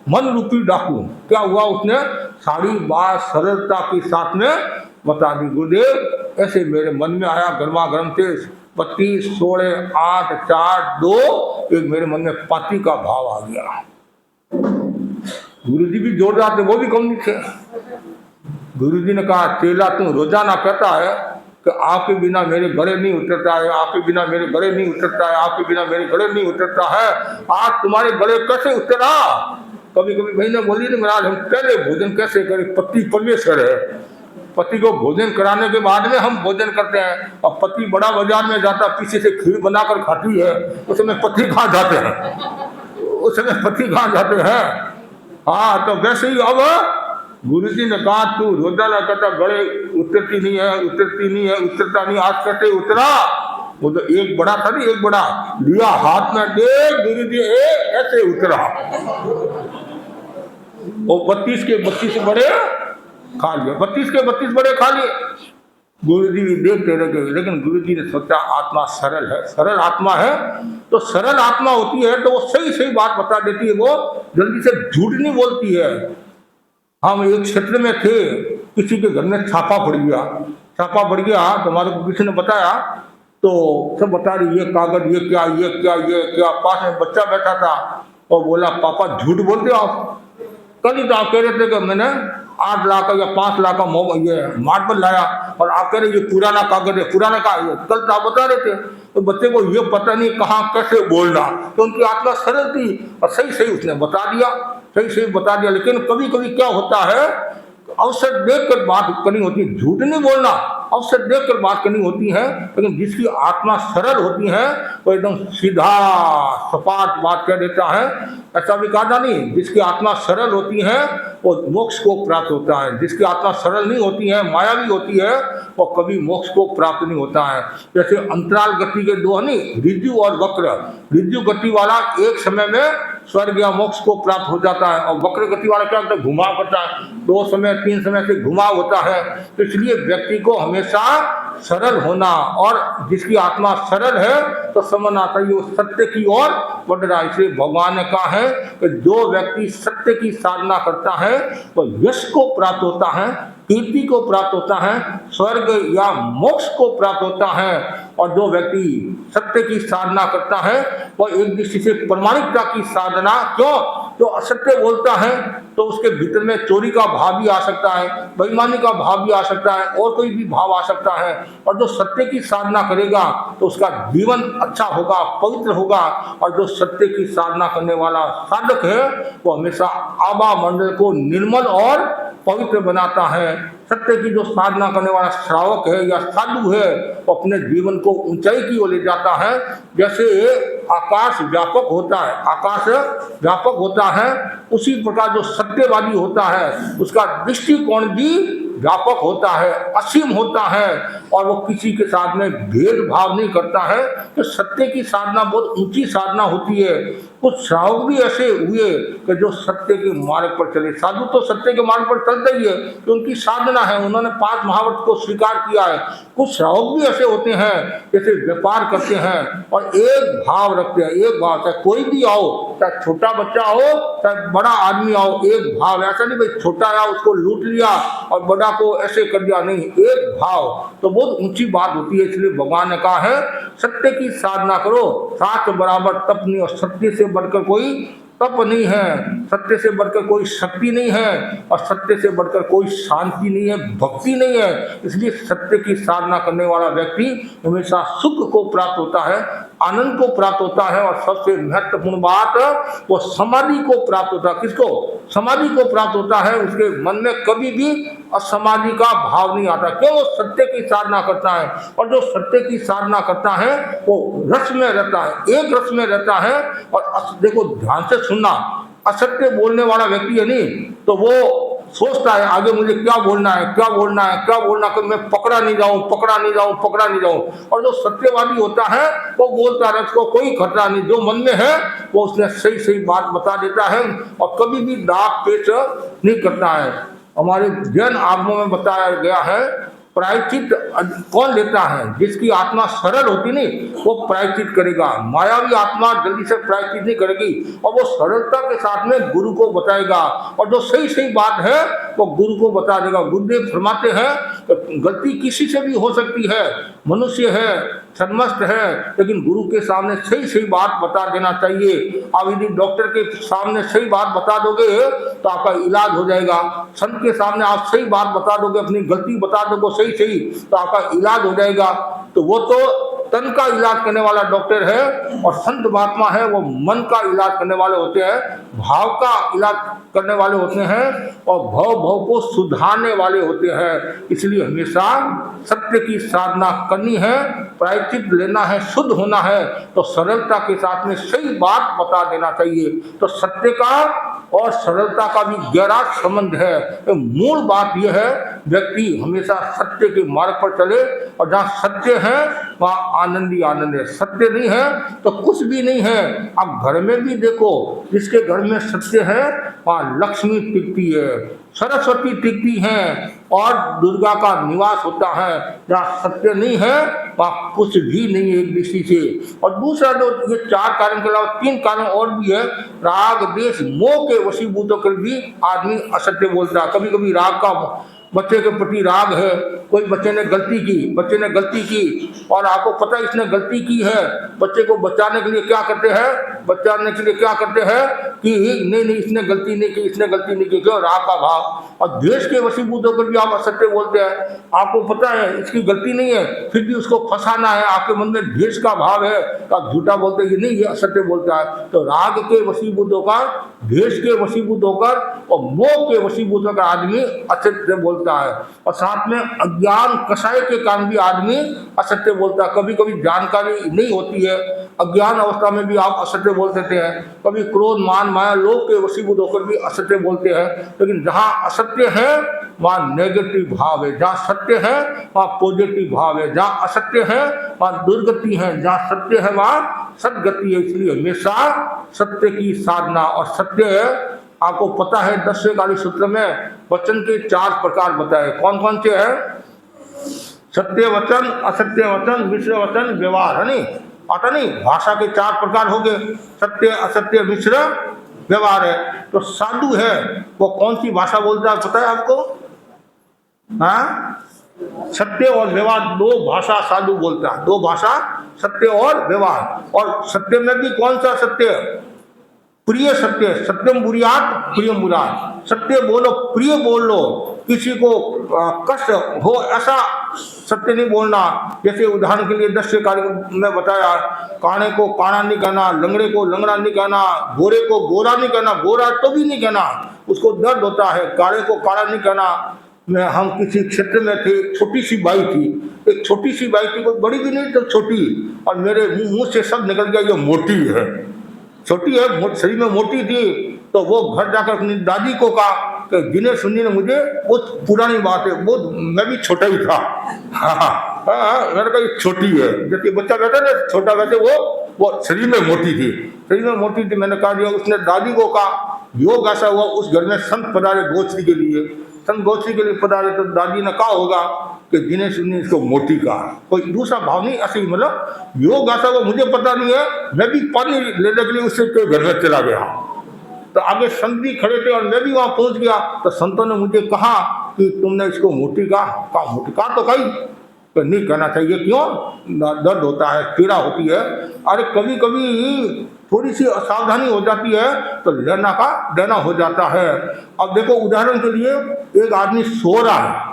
मन रूपी डाकू। क्या हुआ, उसने सारी बात सरलता के साथ में बता दी। गुरुदेव ऐसे मेरे मन में आया, गर्मा गर्म थे, 32, 16, 8, 4, 2, एक मेरे मन में पाती का भाव आ गया। गुरुजी भी जोरदार थे, वो भी कम नहीं थे। गुरुजी ने कहा चेला तू रोजाना कहता है कि आपके बिना मेरे गले नहीं उतरता है, आपके बिना मेरे गले नहीं उतरता है, आपके बिना मेरे गले नहीं उतरता है, आज तुम्हारे गले कैसे उतरा। कभी कभी भाई ने बोली नहीं महाराज हम पहले भोजन कैसे करें, पति परमेश्वर है, पति को भोजन कराने के बाद में हम भोजन करते हैं। और पति बड़ा बाजार में जाता, पीछे से खीर बनाकर खाती है, उस समय पति कहाँ जाते हैं, उस समय पति कहाँ जाते हैं। हाँ, तो वैसे ही अब गुरु जी ने कहा तू रोजा ना कहता गड़े उतरती नहीं है, उतरती नहीं है, उतरता नहीं, आज कैसे उतरा? वो तो एक बड़ा था नहीं, एक बड़ा लिया हाथ में दे, गुरु जी ऐसे उतरा। वो 32 के 32 बड़े खा लिए, 32 के 32 बड़े खा लिए। गुरु जी देखते रह गए, लेकिन गुरु जी ने सोचा आत्मा सरल है, सरल आत्मा है, तो सरल आत्मा होती है तो वो सही सही बात बता देती है, वो जल्दी से झूठ नहीं बोलती है। हम एक क्षेत्र में थे, किसी के घर में छापा पड़ गया, छापा पड़ गया तो हमारे को किसी ने बताया, तो सब बता रही ये कागज, ये क्या, ये क्या, ये क्या। पास में बच्चा बैठा था और बोला पापा झूठ बोलते हो आप, कल ही तो आप कह रहे थे कि मैंने 8 लाख का या 5 लाख का ये मार्बल लाया, और आप कह रहे ये पुराना कागज है, पुराना कागज, कल तो आप बता रहे थे। तो बच्चे को ये पता नहीं कहाँ कैसे बोलना, तो उनकी आत्मा सरल थी और सही सही उसने बता दिया, सही सही बता दिया। लेकिन कभी कभी क्या होता है, अवसर देखकर बात करनी होती है, झूठ नहीं बोलना, अवसर देखकर बात करनी होती है। लेकिन जिसकी आत्मा सरल होती है वो एकदम सीधा सपाट बात कह देता है। ऐसा भी कहा नहीं, जिसकी आत्मा सरल होती है वो मोक्ष को प्राप्त होता है, जिसकी आत्मा सरल नहीं होती है, मायावी होती है, वो कभी मोक्ष को प्राप्त नहीं होता है। जैसे अंतराल गति के दो नहीं, ऋजु और वक्र। ऋजु गति वाला एक समय में स्वर्ग या मोक्ष को प्राप्त हो जाता है, और वक्र गति वाला क्या होता है, घुमाव करता है, 2 समय 3 समय से घुमाव होता है। तो इसलिए व्यक्ति को हमेशा सरल होना, और जिसकी आत्मा सरल है तो समझना चाहिए वो सत्य की ओर बढ़ रहा है। इसलिए भगवान ने कहा है कि जो व्यक्ति सत्य की साधना करता है वो यश को प्राप्त होता है, कीर्ति को प्राप्त होता है, स्वर्ग या मोक्ष को प्राप्त होता है। और जो व्यक्ति सत्य की साधना करता है वो एक दृष्टि से प्रामाणिकता की साधना, क्यों, जो असत्य बोलता है तो उसके भीतर में चोरी का भाव भी आ सकता है, बेईमानी का भाव भी आ सकता है, और कोई भी भाव आ सकता है। और जो सत्य की साधना करेगा तो उसका जीवन अच्छा होगा, पवित्र होगा। और जो सत्य की साधना करने वाला साधक है वो हमेशा आभा मंडल को निर्मल और पवित्र बनाता है। सत्य की जो साधना करने वाला श्रावक है या साधु है वो अपने जीवन को ऊंचाई की ओर ले जाता है। जैसे आकाश व्यापक होता है, आकाश व्यापक होता है, उसी प्रकार जो सत्यवादी होता है उसका दृष्टिकोण भी व्यापक होता है, असीम होता है, और वो किसी के साथ में भेदभाव नहीं करता है। तो सत्य की साधना बहुत ऊंची साधना होती है। कुछ श्रावक भी ऐसे हुए कि जो सत्य के मार्ग पर चले। साधु तो सत्य के मार्ग पर चलते ही है कि उनकी साधना है, उन्होंने 5 महाव्रत को स्वीकार किया है। कुछ श्रावक भी ऐसे होते हैं जैसे व्यापार करते हैं और एक भाव रखते हैं, एक भाव, चाहे कोई भी आओ, चाहे छोटा बच्चा हो चाहे बड़ा आदमी आओ, एक भाव। ऐसा नहीं भाई छोटा आया उसको लूट लिया और बड़ा को ऐसे कर दिया, नहीं, एक भाव। तो बहुत ऊंची बात होती है। इसलिए भगवान ने कहा है सत्य की साधना करो, शास्त्र बराबर तप नहीं, और सत्य से बढ़कर कोई तप नहीं है, सत्य से बढ़कर कोई शक्ति नहीं है, और सत्य से बढ़कर कोई शांति नहीं है, भक्ति नहीं है। इसलिए सत्य की साधना करने वाला व्यक्ति हमेशा सुख को प्राप्त होता है, आनंद को प्राप्त होता है, और सबसे महत्वपूर्ण बात वो समाधि को प्राप्त होता है। किसको? समाधि को प्राप्त होता है। उसके मन में कभी भी असमाधि का भाव नहीं आता, क्यों? वो सत्य की साधना करता है। और जो सत्य की साधना करता है वो रस में रहता है, एक रस में रहता है। और देखो ध्यान से सुनना, असत्य बोलने वाला व्यक्ति है नहीं तो वो सोचता है आगे मुझे क्या बोलना है, क्या बोलना है, क्या बोलना, कि मैं पकड़ा नहीं जाऊं, पकड़ा नहीं जाऊं, पकड़ा नहीं जाऊं। और जो सत्यवादी होता है वो बोलता है, उसको कोई खतरा नहीं, जो मन में है वो उसने सही सही बात बता देता है, और कभी भी दाग पेच नहीं करता है। हमारे जैन आगमों में बताया गया है प्रायश्चित कौन लेता है? जिसकी आत्मा सरल होती नहीं वो प्रायश्चित करेगा। मायावी आत्मा जल्दी से प्रायश्चित नहीं करेगी, और वो सरलता के साथ में गुरु को बताएगा, और जो सही सही बात है वो गुरु को बता देगा। गुरुदेव फरमाते हैं कि गलती किसी से भी हो सकती है, मनुष्य है, सन्मस्त है, लेकिन गुरु के सामने सही सही बात बता देना चाहिए। आप यदि डॉक्टर के सामने सही बात बता दोगे तो आपका इलाज हो जाएगा। संत के सामने आप सही बात बता दोगे, अपनी गलती बता दोगे सही सही, तो आपका इलाज हो जाएगा। तो वो तो तन का इलाज करने वाला डॉक्टर है और संत महात्मा है वो मन का इलाज करने वाले होते हैं, भाव का इलाज करने वाले होते हैं और भाव को सुधारने वाले होते हैं। इसलिए हमेशा सत्य की साधना करनी है, प्रायश्चित लेना है, शुद्ध होना है तो सरलता के साथ में सही बात बता देना चाहिए। तो सत्य का और सरलता का भी गहरा संबंध है। तो मूल बात यह है व्यक्ति हमेशा सत्य के मार्ग पर चले और जहाँ सत्य है वहाँ आनंद ही आनंद है। सत्य नहीं है तो कुछ भी नहीं है। अब घर में भी देखो, जिसके घर में सत्य है वहाँ लक्ष्मी टिकती है, सरस्वती टिकती हैं और दुर्गा का निवास होता है। जहाँ सत्य नहीं है वहाँ कुछ भी नहीं है एक दृष्टि से। और दूसरा जो ये 4 कारण के अलावा 3 कारण और भी है। राग देश मोह के वशीभूत होकर भी आदमी असत्य बोलता है। कभी कभी राग का बच्चे के प्रति राग है, कोई बच्चे ने गलती की और आपको पता है इसने गलती की है, बच्चे को बचाने के लिए क्या करते हैं कि नहीं इसने गलती नहीं की, क्यों? राग का भाव। और देश के वशीभूत होकर भी आप असत्य बोलते हैं। आपको पता है इसकी गलती नहीं है फिर भी उसको फंसाना है, आपके मन में द्वेष का भाव है तो आप झूठा बोलते हैं, ये असत्य बोलता है। तो राग के वशीभूत होकर, द्वेष के वशीभूत होकर और मोह के वशीभूत होकर आदमी असत्य बोलता है। और साथ में अज्ञान कषाय के कारण भी आदमी असत्य बोलता है। कभी कभी जानकारी नहीं होती है, अज्ञान अवस्था में भी आप असत्य बोल देते हैं। कभी क्रोध मान माया लोभ के वशीभूत होकर भी असत्य बोलते हैं। लेकिन जहाँ असत्य है वहाँ नेगेटिव भाव है, जहाँ सत्य है वहाँ पॉजिटिव भाव है, जहाँ असत्य है वहाँ दुर्गति है, जहाँ सत्य है वहाँ सदगति है। इसलिए हमेशा सत्य की साधना। और सत्य आपको पता है 10वें काली सूत्र में वचन के 4 प्रकार बताए। कौन कौन से हैं? सत्य वचन, असत्य वचन, मिश्र वचन, व्यवहार, है नहीं? आता नहीं? भाषा के 4 प्रकार हो गए, सत्य, असत्य, मिश्र, व्यवहार है। तो साधु है वो कौन सी भाषा बोलता है पता है आपको? हाँ, सत्य और व्यवहार 2 भाषा साधु बोलता है, 2 भाषा, सत्य और व्यवहार। और सत्य में भी कौन सा सत्य? प्रिय सत्य, सत्यम बुरियात प्रियम बुरात। सत्य बोलो, प्रिय बोल लो, किसी को कष्ट हो ऐसा सत्य नहीं बोलना। जैसे उदाहरण के लिए 10वें कार्य में बताया, काणे को काना नहीं कहना, लंगड़े को लंगड़ा नहीं कहना, गोरे को गोरा नहीं कहना, गोरा तो भी नहीं कहना, उसको दर्द होता है। काले को काला नहीं कहना। हम किसी क्षेत्र में थे, छोटी सी बाई थी, एक छोटी सी बाई थी, कोई बड़ी भी नहीं तो छोटी, और मेरे मुंह से सब निकल गया ये मोटी है, छोटी है, शरीर में मोटी थी। तो वो घर जाकर अपनी दादी को कहा कि दिनेश सुनी ने मुझे, बहुत पुरानी बात है, वो मैं भी छोटा ही था। हाँ, मैंने कहा छोटी है, जैसे बच्चा बैठा ना छोटा, वैसे वो शरीर में मोटी थी, मैंने कहा दिया। उसने दादी को कहा, योग ऐसा हुआ उस घर में संत पधारे गोचरी के लिए, पधारे तो दादी ने कहा होगा कि दिनेश ने इसको मोटी कहा, कोई दूसरा भाव नहीं, ऐसे ही मतलब योग ऐसा वो मुझे पता नहीं है। मैं भी पानी लेने के लिए उससे घर में चला गया, तो आगे संत भी खड़े थे और मैं भी वहां पहुंच गया। तो संतों ने मुझे कहा कि तुमने इसको मोटी कहा, मोटी कहा तो कही, तो नहीं कहना चाहिए, क्यों? दर्द होता है, पीड़ा होती है। अरे कभी कभी थोड़ी सी असावधानी हो जाती है तो लेना का देना हो जाता है। अब देखो उदाहरण के लिए, एक आदमी सो रहा है,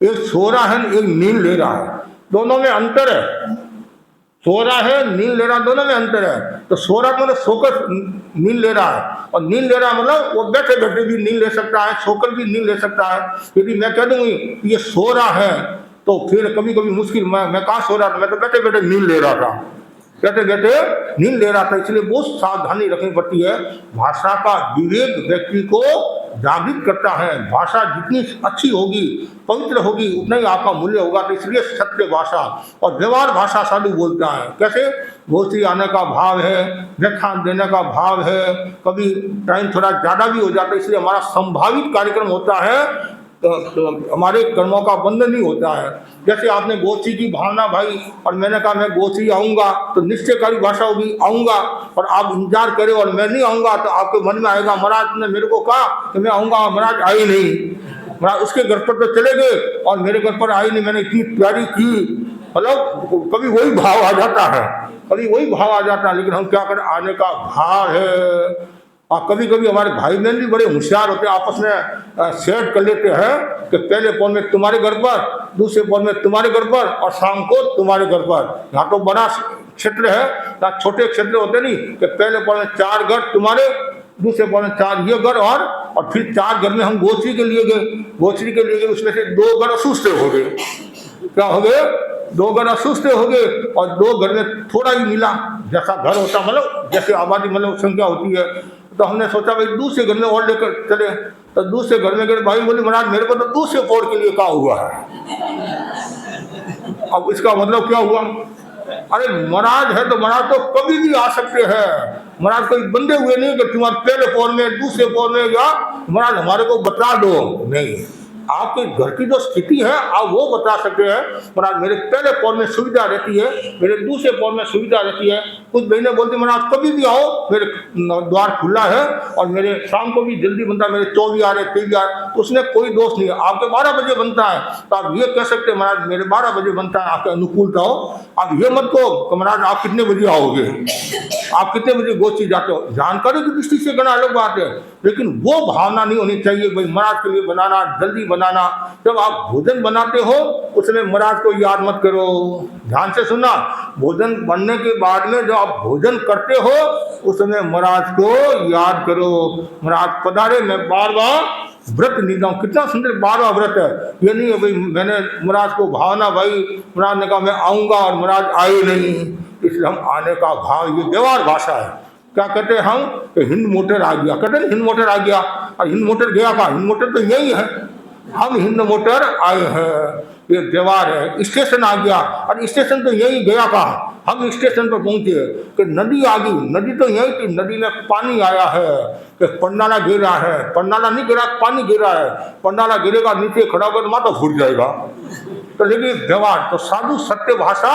एक नींद ले रहा है, दोनों में अंतर है। सो रहा है, नींद ले रहा, दोनों में अंतर है। तो सो रहा मतलब सोकर नींद ले रहा है, और नींद ले रहा मतलब वो बैठे बैठे भी नींद ले सकता है, सोकर भी नींद ले सकता है। यदि मैं कह दूंगी ये सो रहा है तो फिर कभी कभी मुश्किल, मैं कहाँ सो रहा था, मैं तो बैठे बैठे नींद ले रहा था, इसलिए बहुत सावधानी रखनी पड़ती है। भाषा का विवेक व्यक्ति को जागृत करता है। भाषा जितनी अच्छी होगी, पवित्र होगी, उतना ही आपका मूल्य होगा। तो इसलिए सत्य भाषा और व्यवहार भाषा साधु बोलता है। कैसे? गोष्ठी आने का भाव है, व्याख्यान देने का भाव है, कभी टाइम थोड़ा ज़्यादा भी हो जाता है, इसलिए हमारा संभावित कार्यक्रम होता है, तो हमारे कर्मों का बंध नहीं होता है। जैसे आपने गोष्ठी की भावना भाई, और मैंने कहा मैं गोष्ठी आऊँगा, तो निश्चयकारी भाषा होगी आऊँगा, और आप इंतजार करें और मैं नहीं आऊँगा, तो आपके मन में आएगा महाराज ने मेरे को कहा कि मैं आऊँगा, महाराज आई नहीं, महाराज उसके घर पर तो चले गए और मेरे घर पर आई नहीं, मैंने इतनी तैयारी की। मतलब कभी वही भाव आ जाता है, लेकिन हम क्या करें, आने का भाव है, और कभी कभी हमारे भाई बहन भी बड़े होशियार होते हैं, आपस में सेट कर लेते हैं कि पहले पौन में तुम्हारे घर पर, दूसरे पौन में तुम्हारे घर पर और शाम को तुम्हारे घर पर। यहाँ तो बड़ा क्षेत्र है ना, छोटे क्षेत्र होते नहीं कि पहले पौन में 4 घर तुम्हारे, दूसरे पौन में 4 ये घर और फिर 4 घर में हम गोचरी के लिए गए, गोचरी के लिए गए, उसमें से 2 घर असुस्थ हो गए। क्या हो गए? 2 घर असुस्थ हो गए और 2 घर में थोड़ा ही मिला, जैसा घर होता मतलब जैसे आबादी मतलब संख्या होती है। तो हमने सोचा भाई दूसरे घर में और लेकर चले, तो दूसरे घर में गए, भाई बोले महाराज मेरे को तो दूसरे पोर के लिए कहा हुआ है। अब इसका मतलब क्या हुआ? अरे महाराज है तो महाराज तो कभी भी आ सकते हैं, महाराज कोई बंधे हुए नहीं कि तुम्हारे पहले पोर में दूसरे पोर में या महाराज हमारे को बता दो, नहीं, आपके घर की जो स्थिति है आप वो बता सकते हैं। महाराज मेरे पहले पोर में सुविधा रहती है, मेरे दूसरे पोर में सुविधा रहती है। कुछ बहनें बोलती महाराज कभी भी आओ, मेरे द्वार खुला है और मेरे शाम को भी जल्दी बनता है, मेरे 24 आ रहे 23 आ रहे, तो उसमें कोई दोष नहीं है। आपके 12 बजे बनता है तो आप ये कह सकते हैं महाराज मेरे 12 बजे बनता है, आपके अनुकूलता हो। आप ये मत कहो महाराज आप कितने बजे आओगे, आप कितने बजे गोची जाते हो। जानकारी की दृष्टि से गणा अलग बात है, लेकिन वो भावना नहीं होनी चाहिए भाई महाराज के लिए बनाना, जल्दी बनाना। जब आप भोजन बनाते हो उसमें महाराज को याद मत करो। ध्यान से सुनना, भोजन बनने के बाद में जो आप भोजन करते हो उसमें महाराज को याद करो। महाराज पधारे, मैं बार बार व्रत निभाऊं। कितना सुंदर 12वां व्रत है। ये नहीं है भाई मैंने महाराज को भावना, भाई महाराज ने कहा मैं आऊंगा और महाराज आए नहीं, इसलिए हम आने का भाव, ये व्यवहार भाषा है। क्या कहते हैं हम कि हिंद मोटर आ गया, कहते हैं हिंद मोटर आ गया, और हिंद मोटर गया कहाँ? हिंद मोटर तो यही है, हम हिंद मोटर आए हैं, ये व्यवहार है। स्टेशन आ गया और स्टेशन तो यही गया कहाँ? हम स्टेशन पर पहुंचे कि नदी आ गई, नदी तो यही थी, नदी में पानी आया है कि पंडाला गिरा है, पंडाला नहीं गिरा, पानी गिरा है, पंडाला गिरेगा नीचे खड़ा होकर तो माथा फूट जाएगा। तो लेकिन व्यवहार तो साधु सत्य भाषा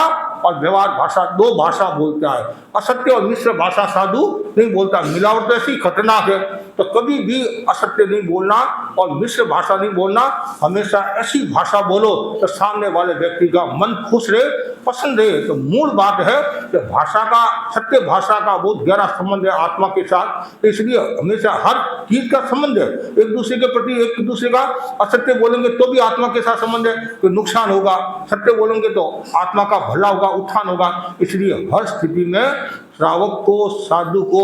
और व्यवहार भाषा 2 भाषा बोलता है। असत्य और मिश्र भाषा साधु नहीं बोलता। मिलावट तो ऐसी खतरनाक है, तो कभी भी असत्य नहीं बोलना और मिश्र भाषा नहीं बोलना। हमेशा ऐसी भाषा बोलो तो सामने वाले व्यक्ति का मन खुश रहे, पसंद रहे। तो मूल बात है कि भाषा का, सत्य भाषा का बहुत गहरा संबंध है आत्मा के साथ। इसलिए हमेशा हर चीज का संबंध है एक दूसरे के प्रति। एक दूसरे का असत्य बोलेंगे तो भी आत्मा के साथ संबंध है, तो नुकसान होगा। सत्य बोलेंगे तो आत्मा का भला होगा, उत्थान होगा। इसलिए हर स्थिति में श्रावक को, साधु को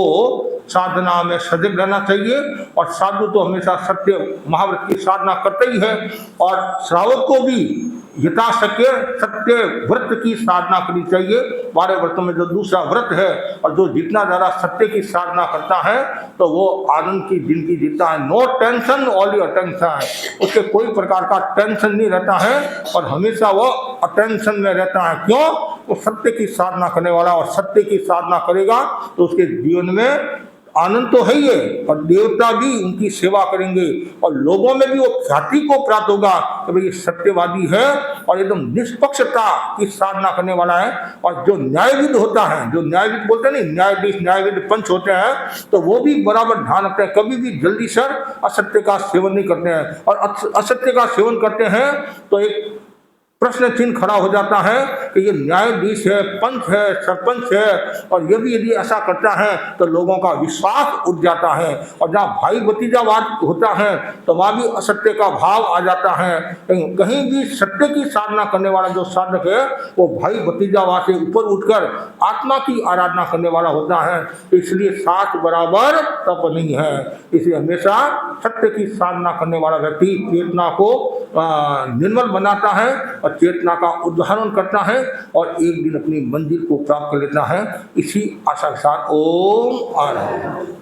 साधना में सजग रहना चाहिए। और साधु तो हमेशा सत्य महाव्रत की साधना करते ही है, और श्रावक को भी यथाशक्य सत्य व्रत की साधना करनी चाहिए। 12 व्रतों में जो दूसरा व्रत है, और जो जितना ज़्यादा सत्य की साधना करता है तो वो आनंद की जिंदगी जीता है। नो टेंशन ओनली अटेंशन, उसके कोई प्रकार का टेंशन नहीं रहता है और हमेशा वो अटेंशन में रहता है। क्यों? वो सत्य की साधना करने वाला, और सत्य की साधना करेगा तो उसके जीवन में आनंद तो है ही है, और देवता भी उनकी सेवा करेंगे, और लोगों में भी वो ख्याति को प्राप्त होगा कि भाई ये सत्यवादी है और एकदम निष्पक्षता की साधना करने वाला है। और जो न्यायविद होता है, जो न्यायविद बोलते हैं नहीं, न्यायाधीश न्यायविद पंच होते हैं, तो वो भी बराबर ध्यान रखते हैं, कभी भी जल्दी से असत्य का सेवन नहीं करते हैं। और असत्य का सेवन करते हैं तो एक प्रश्न चिन्ह खड़ा हो जाता है कि ये न्यायाधीश है, पंच है, सरपंच है, और ये भी यदि ऐसा करता है तो लोगों का विश्वास उठ जाता है। और जहाँ भाई भतीजावाद होता है तो वहाँ भी असत्य का भाव आ जाता है। कहीं भी सत्य की साधना करने वाला जो साधक है वो भाई भतीजावाद से ऊपर उठकर आत्मा की आराधना करने वाला होता है। इसलिए साथ बराबर तप नहीं है। इसलिए हमेशा सत्य की साधना करने वाला व्यक्ति चेतना को निर्मल बनाता है और चेतना का उदाहरण करता है, और एक दिन अपनी मंजिल को प्राप्त कर लेता है। इसी आशा के साथ ओम आनंद।